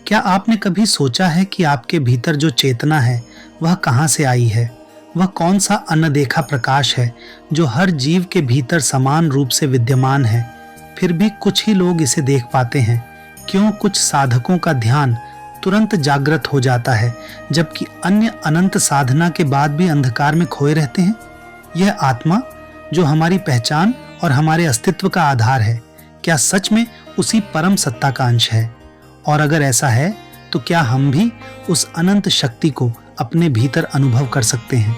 क्या आपने कभी सोचा है कि आपके भीतर जो चेतना है वह कहाँ से आई है? वह कौन सा अनदेखा प्रकाश है जो हर जीव के भीतर समान रूप से विद्यमान है, फिर भी कुछ ही लोग इसे देख पाते हैं? क्यों कुछ साधकों का ध्यान तुरंत जागृत हो जाता है जबकि अन्य अनंत साधना के बाद भी अंधकार में खोए रहते हैं? यह आत्मा जो हमारी पहचान और हमारे अस्तित्व का आधार है, क्या सच में उसी परम सत्ता का अंश है? और अगर ऐसा है तो क्या हम भी उस अनंत शक्ति को अपने भीतर अनुभव कर सकते हैं?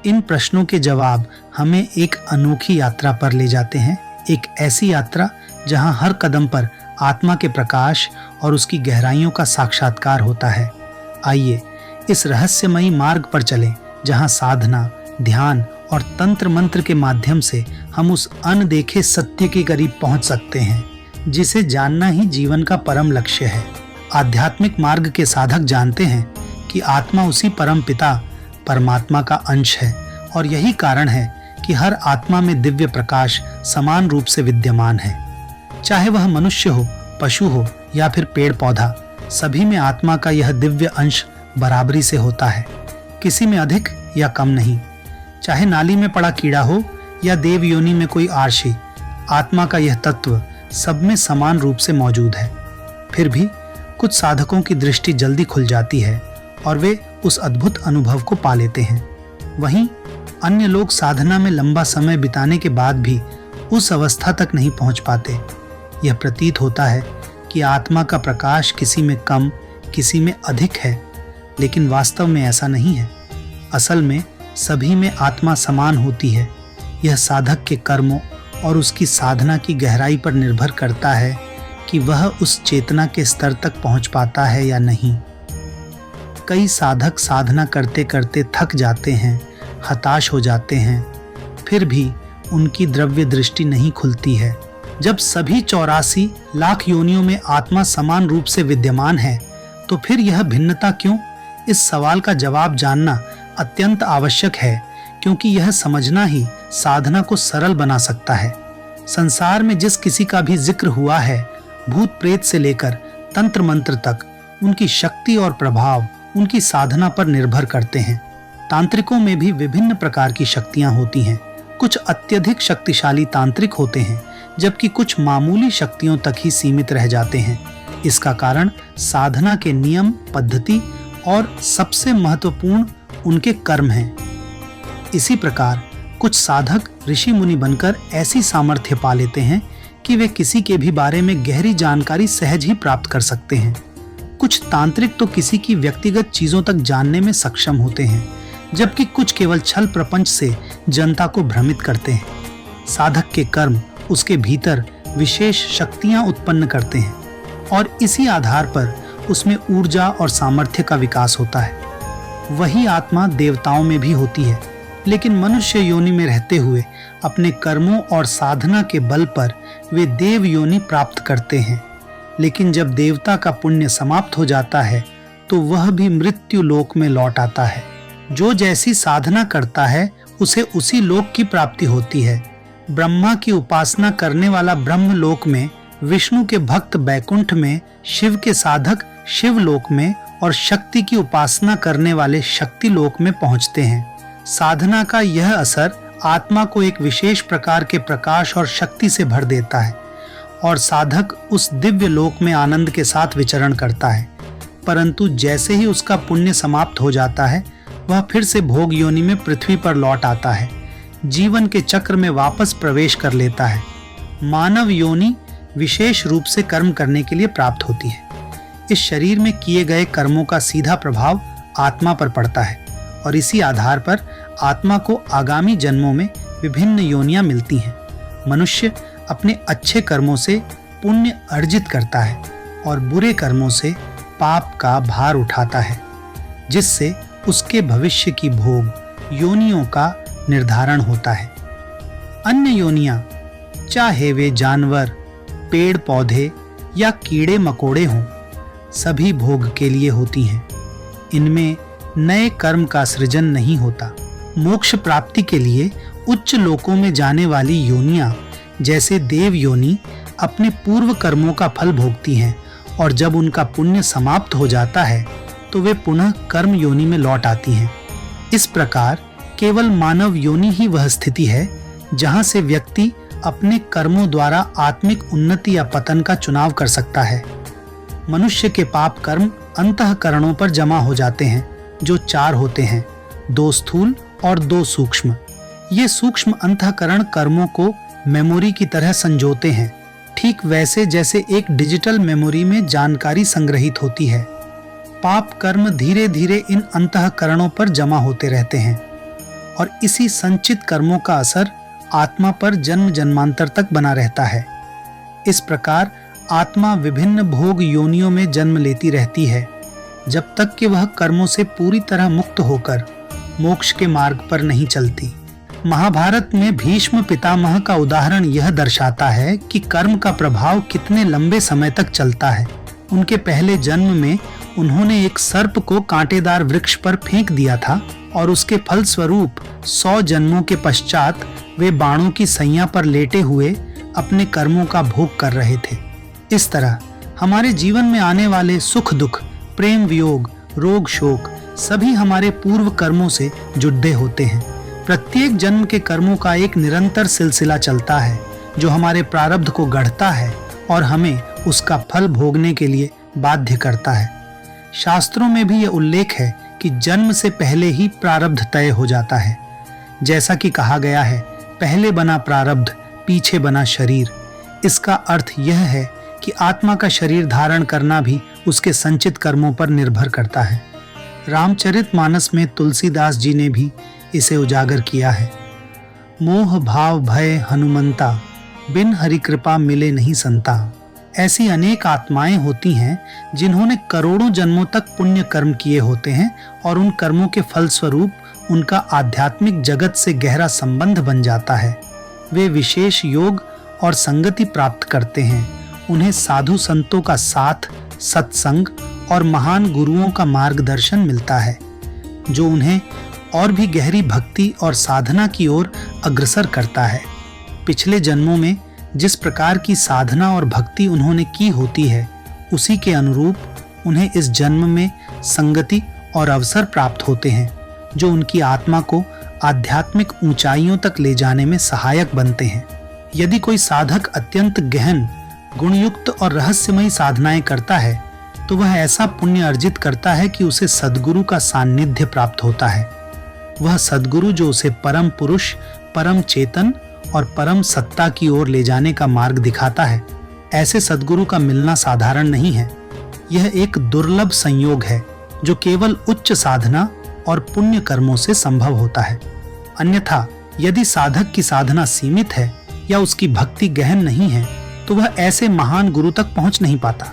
इन प्रश्नों के जवाब हमें एक अनोखी यात्रा पर ले जाते हैं, एक ऐसी यात्रा जहां हर कदम पर आत्मा के प्रकाश और उसकी गहराइयों का साक्षात्कार होता है। आइए इस रहस्यमयी मार्ग पर चलें जहां साधना, ध्यान और तंत्र मंत्र के माध्यम से हम उस अनदेखे सत्य के करीब पहुंच सकते हैं जिसे जानना ही जीवन का परम लक्ष्य है। आध्यात्मिक मार्ग के साधक जानते हैं कि आत्मा उसी परम पिता परमात्मा का अंश है और यही कारण है कि हर आत्मा में दिव्य प्रकाश समान रूप से विद्यमान है। चाहे वह मनुष्य हो, पशु हो या फिर पेड़ पौधा, सभी में आत्मा का यह दिव्य अंश बराबरी से होता है, किसी में अधिक या कम नहीं। चाहे नाली में पड़ा कीड़ा हो या देव योनि में कोई आरशी, आत्मा का यह तत्व सब में समान रूप से मौजूद है। फिर भी कुछ साधकों की दृष्टि जल्दी खुल जाती है और वे उस अद्भुत अनुभव को पा लेते हैं। वहीं अन्य लोग साधना में लंबा समय बिताने के बाद भी उस अवस्था तक नहीं पहुंच पाते। यह प्रतीत होता है कि आत्मा का प्रकाश किसी में कम, किसी में अधिक है, लेकिन वास्तव में ऐसा नहीं है। असल में सभी में आत्मा समान होती है। यह साधक के कर्मों और उसकी साधना की गहराई पर निर्भर करता है कि वह उस चेतना के स्तर तक पहुंच पाता है या नहीं। कई साधक साधना करते करते थक जाते हैं, हताश हो जाते हैं, फिर भी उनकी द्रव्य दृष्टि नहीं खुलती है। जब सभी 84 लाख योनियों में आत्मा समान रूप से विद्यमान है तो फिर यह भिन्नता क्यों? इस सवाल का जवाब जानना अत्यंत आवश्यक है, क्योंकि यह समझना ही साधना को सरल बना सकता है। संसार में जिस किसी का भी जिक्र हुआ है, भूत प्रेत से लेकर तंत्र मंत्र तक, उनकी शक्ति और प्रभाव उनकी साधना पर निर्भर करते हैं। तांत्रिकों में भी विभिन्न प्रकार की शक्तियां होती हैं। कुछ अत्यधिक शक्तिशाली तांत्रिक होते हैं, जबकि कुछ मामूली शक्तियों तक ही सीमित रह जाते हैं। इसका कारण साधना के नियम, पद्धति और सबसे महत्वपूर्ण उनके कर्म हैं। इसी प्रकार कुछ साधक ऋषि मुनि बनकर ऐसी सामर्थ्य पा लेते हैं कि वे किसी के भी बारे में गहरी जानकारी सहज ही प्राप्त कर सकते हैं। कुछ तांत्रिक तो किसी की व्यक्तिगत चीजों तक जानने में सक्षम होते हैं, जबकि कुछ केवल छल प्रपंच से जनता को भ्रमित करते हैं। साधक के कर्म उसके भीतर विशेष शक्तियां उत्पन्न करते हैं और इसी आधार पर उसमें ऊर्जा और सामर्थ्य का विकास होता है। वही आत्मा देवताओं में भी होती है, लेकिन मनुष्य योनि में रहते हुए अपने कर्मों और साधना के बल पर वे देव योनि प्राप्त करते हैं। लेकिन जब देवता का पुण्य समाप्त हो जाता है तो वह भी मृत्यु लोक में लौट आता है। जो जैसी साधना करता है उसे उसी लोक की प्राप्ति होती है। ब्रह्मा की उपासना करने वाला ब्रह्म लोक में, विष्णु के भक्त बैकुंठ में, शिव के साधक शिव लोक में और शक्ति की उपासना करने वाले शक्ति लोक में पहुंचते हैं। साधना का यह असर आत्मा को एक विशेष प्रकार के प्रकाश और शक्ति से भर देता है और साधक उस दिव्य लोक में आनंद के साथ विचरण करता है। परंतु जैसे ही उसका पुण्य समाप्त हो जाता है, वह फिर से भोग योनि में पृथ्वी पर लौट आता है, जीवन के चक्र में वापस प्रवेश कर लेता है। मानव योनि विशेष रूप से कर्म करने के लिए प्राप्त होती है। इस शरीर में किए गए कर्मों का सीधा प्रभाव आत्मा पर पड़ता है और इसी आधार पर आत्मा को आगामी जन्मों में विभिन्न योनियां मिलती हैं। मनुष्य अपने अच्छे कर्मों से पुण्य अर्जित करता है और बुरे कर्मों से पाप का भार उठाता है, जिससे उसके भविष्य की भोग योनियों का निर्धारण होता है। अन्य योनियां, चाहे वे जानवर, पेड़ पौधे या कीड़े मकोड़े हों, सभी भोग के लिए होती हैं। इनमें नए कर्म का सृजन नहीं होता। मोक्ष प्राप्ति के लिए उच्च लोकों में जाने वाली योनियां जैसे देव योनि अपने पूर्व कर्मों का फल भोगती हैं और जब उनका पुण्य समाप्त हो जाता है तो वे पुनः कर्म योनि में लौट आती हैं। इस प्रकार केवल मानव योनि ही वह स्थिति है जहां से व्यक्ति अपने कर्मों द्वारा आत्मिक उन्नति या पतन का चुनाव कर सकता है। मनुष्य के पाप कर्म अंतःकरणों पर जमा हो जाते हैं, जो 4 होते हैं, 2 स्थूल और 2 सूक्ष्म। ये सूक्ष्म अंतःकरण कर्मों को मेमोरी की तरह संजोते हैं, ठीक वैसे जैसे एक डिजिटल मेमोरी में जानकारी संग्रहित होती है। पाप कर्म धीरे धीरे इन अंतःकरणों पर जमा होते रहते हैं और इसी संचित कर्मों का असर आत्मा पर जन्म जन्मांतर तक बना रहता है। इस प्रकार आत्मा विभिन्न भोग योनियों में जन्म लेती रहती है, जब तक कि वह कर्मों से पूरी तरह मुक्त होकर मोक्ष के मार्ग पर नहीं चलती। महाभारत में भीष्म पितामह का उदाहरण यह दर्शाता है कि कर्म का प्रभाव कितने लंबे समय तक चलता है। उनके पहले जन्म में उन्होंने एक सर्प को कांटेदार वृक्ष पर फेंक दिया था और उसके फलस्वरूप 100 जन्मों के पश्चात वे बाणों की सैया पर लेटे हुए अपने कर्मों का भोग कर रहे थे। इस तरह हमारे जीवन में आने वाले सुख दुख, प्रेम वियोग, रोग शोक सभी हमारे पूर्व कर्मों से जुड़े होते हैं। प्रत्येक जन्म के कर्मों का एक निरंतर सिलसिला चलता है जो हमारे प्रारब्ध को गढ़ता है और हमें उसका फल भोगने के लिए बाध्य करता है। शास्त्रों में भी यह उल्लेख है कि जन्म से पहले ही प्रारब्ध तय हो जाता है। जैसा कि कहा गया है, पहले बना प्रारब्ध, पीछे बना शरीर। इसका अर्थ यह है कि आत्मा का शरीर धारण करना भी उसके संचित कर्मों पर निर्भर करता है। रामचरितमानस में तुलसीदास जी ने भी इसे उजागर किया है। मोह भाव भय हनुमंता, बिन हरि कृपा मिले नहीं संता। ऐसी अनेक आत्माएं होती हैं जिन्होंने करोड़ों जन्मों तक पुण्य कर्म किए होते हैं और उन कर्मों के फलस्वरूप उनका आध्यात्मिक जगत से गहरा संबंध बन जाता है। वे विशेष योग और संगति प्राप्त करते हैं। उन्हें साधु संतों का साथ, सत्संग और महान गुरुओं का मार्गदर्शन मिलता है, जो उन्हें और भी गहरी भक्ति और साधना की ओर अग्रसर करता है। पिछले जन्मों में जिस प्रकार की साधना और भक्ति उन्होंने की होती है, उसी के अनुरूप उन्हें इस जन्म में संगति और अवसर प्राप्त होते हैं, जो उनकी आत्मा को आध्यात्मिक ऊंचाइयों तक ले जाने में सहायक बनते हैं। यदि कोई साधक अत्यंत गहन, गुणयुक्त और रहस्यमयी साधनाएं करता है, तो वह ऐसा पुण्य अर्जित करता है कि उसे सद्गुरु का सान्निध्य प्राप्त होता है। वह सद्गुरु जो उसे परम पुरुष, परम चेतन और परम सत्ता की ओर ले जाने का मार्ग दिखाता है, ऐसे सद्गुरु का मिलना साधारण नहीं है। यह एक दुर्लभ संयोग है जो केवल उच्च साधना और पुण्य कर्मों से संभव होता है। अन्यथा यदि साधक की साधना सीमित है या उसकी भक्ति गहन नहीं है, तो वह ऐसे महान गुरु तक पहुंच नहीं पाता।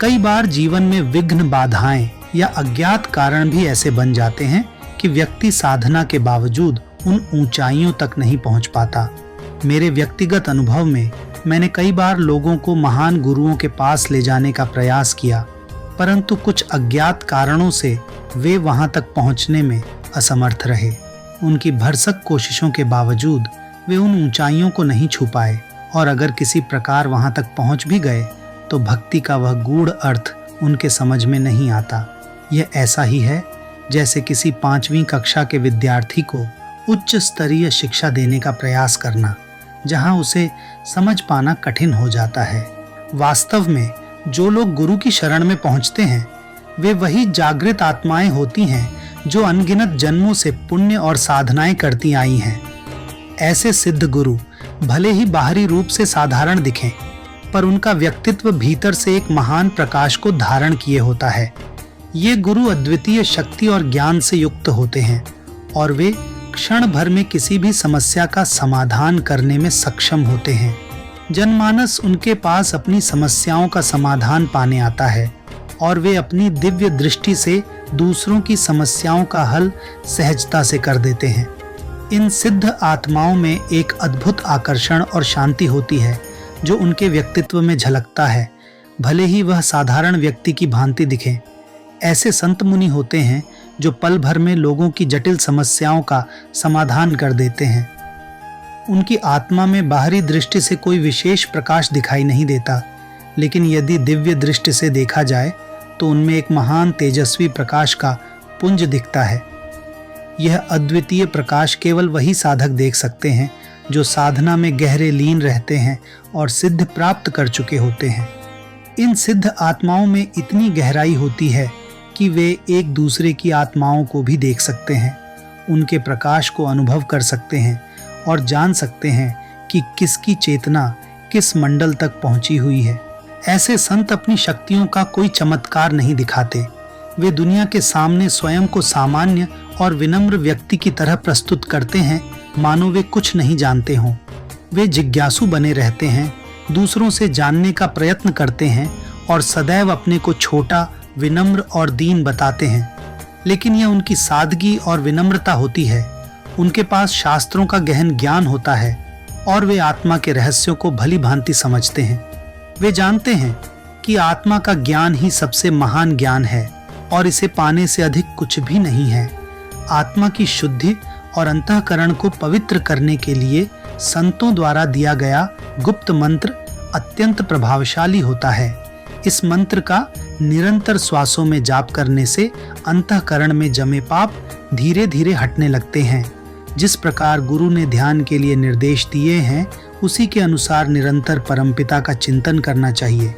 कई बार जीवन में विघ्न, बाधाएं या अज्ञात कारण भी ऐसे बन जाते हैं कि व्यक्ति साधना के बावजूद उन ऊंचाइयों तक नहीं पहुंच पाता। मेरे व्यक्तिगत अनुभव में मैंने कई बार लोगों को महान गुरुओं के पास ले जाने का प्रयास किया, परंतु कुछ अज्ञात कारणों से वे वहां तक पहुंचने में असमर्थ रहे। उनकी भरसक कोशिशों के बावजूद वे उन ऊंचाइयों को नहीं छू पाए, और अगर किसी प्रकार वहां तक पहुंच भी गए तो भक्ति का वह गूढ़ अर्थ उनके समझ में नहीं आता। यह ऐसा ही है जैसे किसी 5वीं कक्षा के विद्यार्थी को उच्च स्तरीय शिक्षा देने का प्रयास करना, जहां उसे समझ पाना कठिन हो जाता है। वास्तव में जो लोग गुरु की शरण में पहुंचते हैं, वे वही जागृत आत्माएं होती हैं जो अनगिनत जन्मों से पुण्य और साधनाएं करती आई हैं। ऐसे सिद्ध गुरु भले ही बाहरी रूप से साधारण दिखें, पर उनका व्यक्तित्व भीतर से एक महान प्रकाश को धारण किए होता है। ये गुरु अद्वितीय शक्ति और ज्ञान से युक्त होते हैं और वे क्षण भर में किसी भी समस्या का समाधान करने में सक्षम होते हैं। जनमानस उनके पास अपनी समस्याओं का समाधान पाने आता है और वे अपनी दिव्य दृष्टि से दूसरों की समस्याओं का हल सहजता से कर देते हैं। इन सिद्ध आत्माओं में एक अद्भुत आकर्षण और शांति होती है जो उनके व्यक्तित्व में झलकता है, भले ही वह साधारण व्यक्ति की भांति दिखें। ऐसे संत मुनि होते हैं जो पल भर में लोगों की जटिल समस्याओं का समाधान कर देते हैं। उनकी आत्मा में बाहरी दृष्टि से कोई विशेष प्रकाश दिखाई नहीं देता, लेकिन यदि दिव्य दृष्टि से देखा जाए तो उनमें एक महान तेजस्वी प्रकाश का पुंज दिखता है। यह अद्वितीय प्रकाश केवल वही साधक देख सकते हैं जो साधना में गहरे लीन रहते हैं और सिद्ध प्राप्त कर चुके होते हैं। इन सिद्ध आत्माओं में इतनी गहराई होती है कि वे एक दूसरे की आत्माओं को भी देख सकते हैं, उनके प्रकाश को अनुभव कर सकते हैं और जान सकते हैं कि किसकी चेतना किस मंडल तक पहुंची हुई है। ऐसे संत अपनी शक्तियों का कोई चमत्कार नहीं दिखाते। वे दुनिया के सामने स्वयं को सामान्य और विनम्र व्यक्ति की तरह प्रस्तुत करते हैं, मानो वे कुछ नहीं जानते हों। वे जिज्ञासु बने रहते हैं, दूसरों से जानने का प्रयत्न करते हैं और सदैव अपने को छोटा, विनम्र और दीन बताते हैं। लेकिन यह उनकी सादगी और विनम्रता होती है। उनके पास शास्त्रों का गहन ज्ञान होता है और वे आत्मा के रहस्यों को भली भांति समझते हैं। वे जानते हैं कि आत्मा का ज्ञान ही सबसे महान ज्ञान है और इसे पाने से अधिक कुछ भी नहीं है। आत्मा की शुद्धि और अंतःकरण को पवित्र करने के लिए संतों द्वारा दिया गया गुप्त मंत्र अत्यंत प्रभावशाली होता है। इस मंत्र का निरंतर श्वासों में जाप करने से अंतःकरण में जमे पाप धीरे धीरे हटने लगते हैं। जिस प्रकार गुरु ने ध्यान के लिए निर्देश दिए हैं, उसी के अनुसार निरंतर परमपिता का चिंतन करना चाहिए।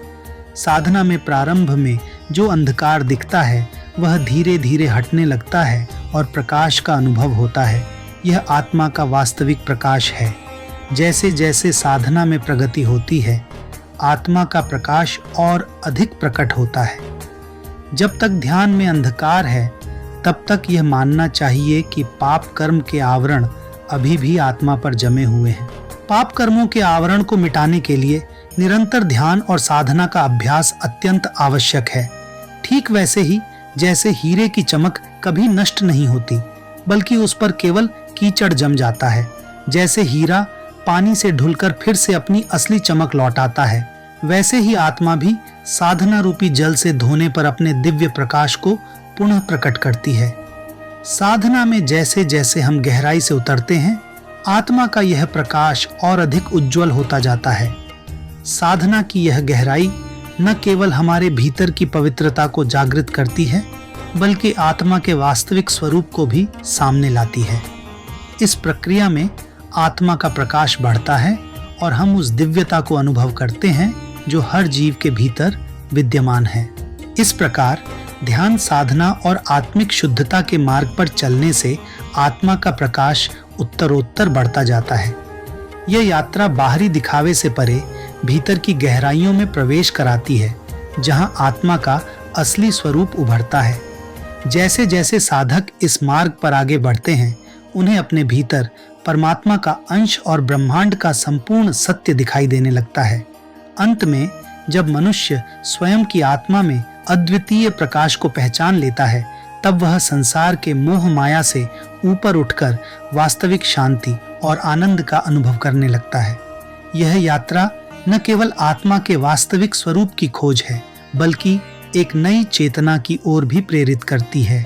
साधना में प्रारंभ में जो अंधकार दिखता है वह धीरे धीरे हटने लगता है और प्रकाश का अनुभव होता है। यह आत्मा का वास्तविक प्रकाश है। जैसे जैसे साधना में प्रगति होती है, आत्मा का प्रकाश और अधिक प्रकट होता है। जब तक ध्यान में अंधकार है, तब तक यह मानना चाहिए कि पाप कर्म के आवरण अभी भी आत्मा पर जमे हुए हैं। पाप कर्मों के आवरण को मिटाने के लिए निरंतर ध्यान और साधना का अभ्यास अत्यंत आवश्यक है। ठीक वैसे ही जैसे हीरे की चमक कभी नष्ट नहीं होती, बल्कि उस पर केवल कीचड़ जम जाता है। जैसे हीरा पानी से धुलकर फिर से अपनी असली चमक लौटाता है, वैसे ही आत्मा भी साधना रूपी जल से धोने पर अपने दिव्य प्रकाश को पुनः प्रकट करती है। साधना में जैसे जैसे हम गहराई से उतरते हैं, आत्मा का यह प्रकाश और अधिक उज्जवल होता जाता है। साधना की यह गहराई न केवल हमारे भीतर की पवित्रता को जागृत करती है, बल्कि आत्मा के वास्तविक स्वरूप को भी सामने लाती है। इस प्रक्रिया में आत्मा का प्रकाश बढ़ता है और हम उस दिव्यता को अनुभव करते हैं जो हर जीव के भीतर विद्यमान है। इस प्रकार ध्यान साधना और आत्मिक शुद्धता के मार्ग पर चलने से आत्मा का प्रकाश उत्तरोत्तर बढ़ता जाता है। यह यात्रा बाहरी दिखावे से परे भीतर की गहराइयों में प्रवेश कराती है, जहां आत्मा का असली स्वरूप उभरता है। जैसे जैसे साधक इस मार्ग पर आगे बढ़ते हैं, उन्हें अपने भीतर परमात्मा का अंश और ब्रह्मांड का संपूर्ण सत्य दिखाई देने लगता है। अंत में जब मनुष्य स्वयं की आत्मा में अद्वितीय प्रकाश को पहचान लेता है, तब वह संसार के मोह माया से ऊपर उठकर वास्तविक शांति और आनंद का अनुभव करने लगता है। यह यात्रा न केवल आत्मा के वास्तविक स्वरूप की खोज है, बल्कि एक नई चेतना की ओर भी प्रेरित करती है।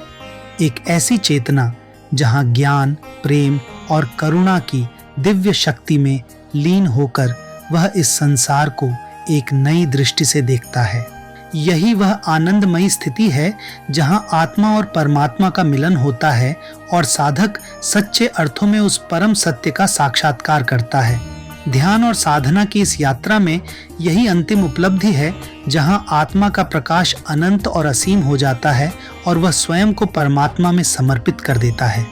एक ऐसी चेतना जहां ज्ञान, प्रेम और करुणा की दिव्य शक्ति में लीन होकर वह इस संसार को एक नई दृष्टि से देखता है। यही वह आनंदमयी स्थिति है जहां आत्मा और परमात्मा का मिलन होता है और साधक सच्चे अर्थों में उस परम सत्य का साक्षात्कार करता है। ध्यान और साधना की इस यात्रा में यही अंतिम उपलब्धि है जहां आत्मा का प्रकाश अनंत और असीम हो जाता है और वह स्वयं को परमात्मा में समर्पित कर देता है।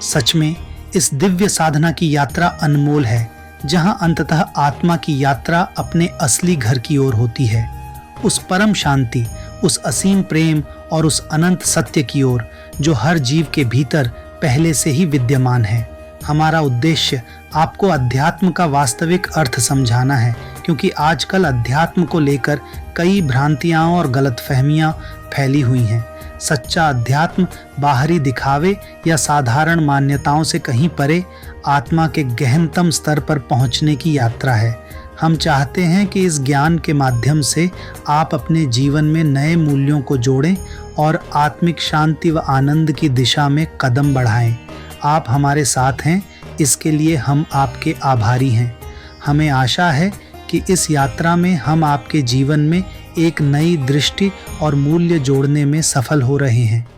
सच में इस दिव्य साधना की यात्रा अनमोल है, जहां अंततः आत्मा की यात्रा अपने असली घर की ओर होती है, उस परम शांति, उस असीम प्रेम और उस अनंत सत्य की ओर जो हर जीव के भीतर पहले से ही विद्यमान है। हमारा उद्देश्य आपको अध्यात्म का वास्तविक अर्थ समझाना है, क्योंकि आजकल अध्यात्म को लेकर कई भ्रांतियां और गलतफहमियां फैली हुई हैं। सच्चा अध्यात्म बाहरी दिखावे या साधारण मान्यताओं से कहीं परे आत्मा के गहनतम स्तर पर पहुंचने की यात्रा है। हम चाहते हैं कि इस ज्ञान के माध्यम से आप अपने जीवन में नए मूल्यों को जोड़ें और आत्मिक शांति व आनंद की दिशा में कदम बढ़ाएं। आप हमारे साथ हैं, इसके लिए हम आपके आभारी हैं। हमें आशा है कि इस यात्रा में हम आपके जीवन में एक नई दृष्टि और मूल्य जोड़ने में सफल हो रहे हैं।